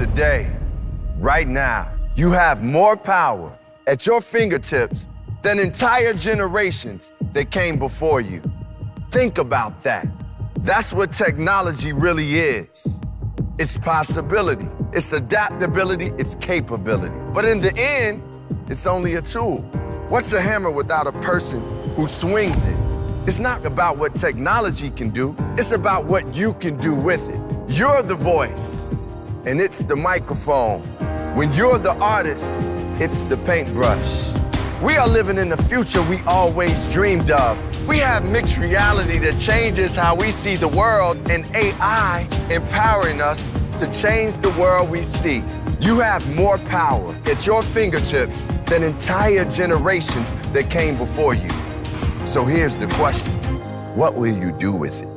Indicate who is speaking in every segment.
Speaker 1: today, right now, you have more power at your fingertips than entire generations that came before you. Think about that. That's what technology really is. It's possibility, it's adaptability, it's capability. But in the end, it's only a tool. What's a hammer without a person who swings it? It's not about what technology can do, it's about what you can do with it. You're the voice, and it's the microphone. When you're the artist, it's the paintbrush. We are living in the future we always dreamed of. We have mixed reality that changes how we see the world, and AI empowering us to change the world we see. You have more power at your fingertips than entire generations that came before you. So here's the question: what will you do with it?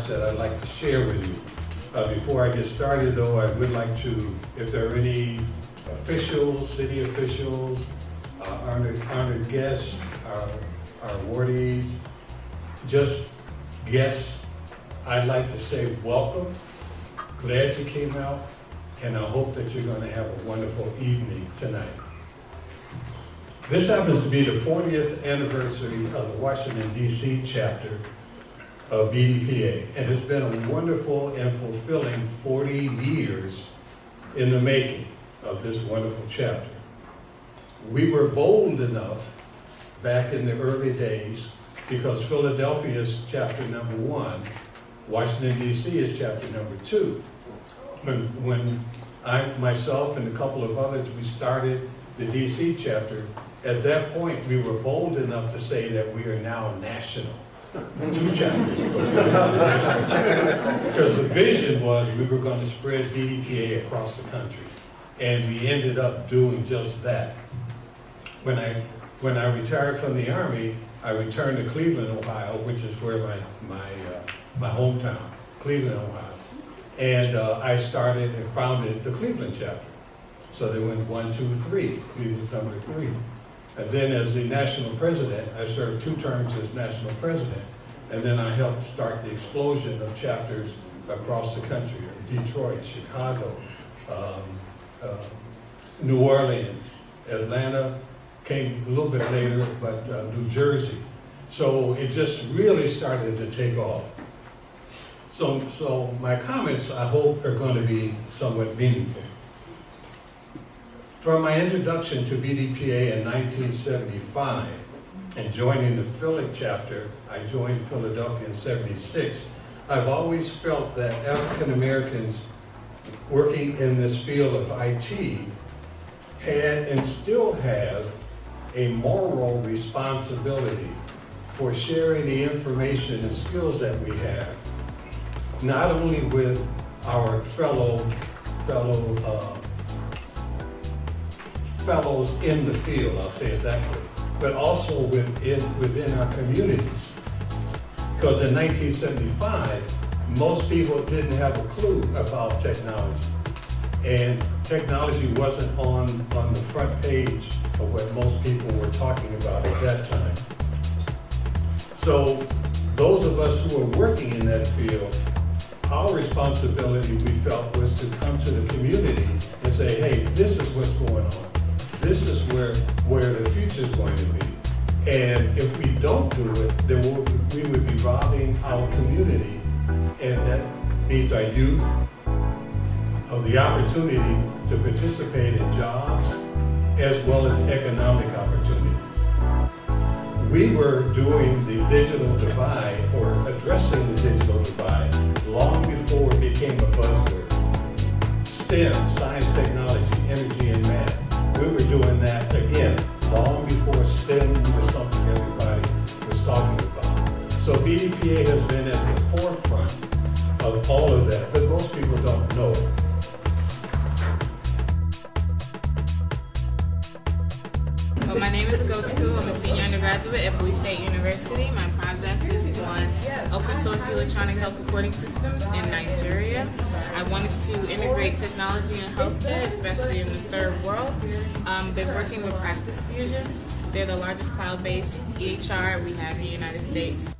Speaker 2: That I'd like to share with you. Before I get started though, I would like to, if there are any officials, city officials, honored guests, our awardees, just guests, I'd like to say welcome. Glad you came out, and I hope that you're going to have a wonderful evening tonight. This happens to be the 40th anniversary of the Washington, D.C. chapter of BDPA, and it's been a wonderful and fulfilling 40 years in the making of this wonderful chapter. We were bold enough back in the early days, because Philadelphia is chapter number 1, Washington, D.C. is chapter number 2. When I, myself, and a couple of others, we started the D.C. chapter, at that point we were bold enough to say that we are now national. 2 chapters. Because the vision was we were going to spread BDPA across the country. And we ended up doing just that. When I retired from the Army, I returned to Cleveland, Ohio, which is where my hometown, Cleveland, Ohio. And I started and founded the Cleveland chapter. So they went 1, 2, 3. Cleveland was number 3. And then as the national president, I served 2 terms as national president. And then I helped start the explosion of chapters across the country, Detroit, Chicago, New Orleans, Atlanta came a little bit later, but New Jersey. So it just really started to take off. So my comments, I hope, are going to be somewhat meaningful. From my introduction to BDPA in 1975 and joining the Philly chapter, I joined Philadelphia in 76. I've always felt that African Americans working in this field of IT had and still have a moral responsibility for sharing the information and skills that we have, not only with our fellows in the field, I'll say it that way, but also within our communities. Because in 1975, most people didn't have a clue about technology. And technology wasn't on the front page of what most people were talking about at that time. So those of us who are working in that field, our responsibility, we felt, was to come to the community and say, hey, this is what's going on. This is where the future is going to be. And if we don't do it, then we would be robbing our community, and that means our youth, of the opportunity to participate in jobs as well as economic opportunities. We were doing the digital divide, or addressing the digital divide, long before it became a buzzword. STEM, science, technology, energy, and math. We were doing that, again, long before STEM was something everybody was talking about. So BDPA has been at the forefront of all of that, but most people don't know it.
Speaker 3: Well, my name is Agochukwu. I'm a senior undergraduate at Bowie State University. My project is on open source electronic health recording systems in Nigeria. I wanted to integrate technology in healthcare, especially in the third world. Been working with Practice Fusion. They're the largest cloud-based EHR we have in the United States.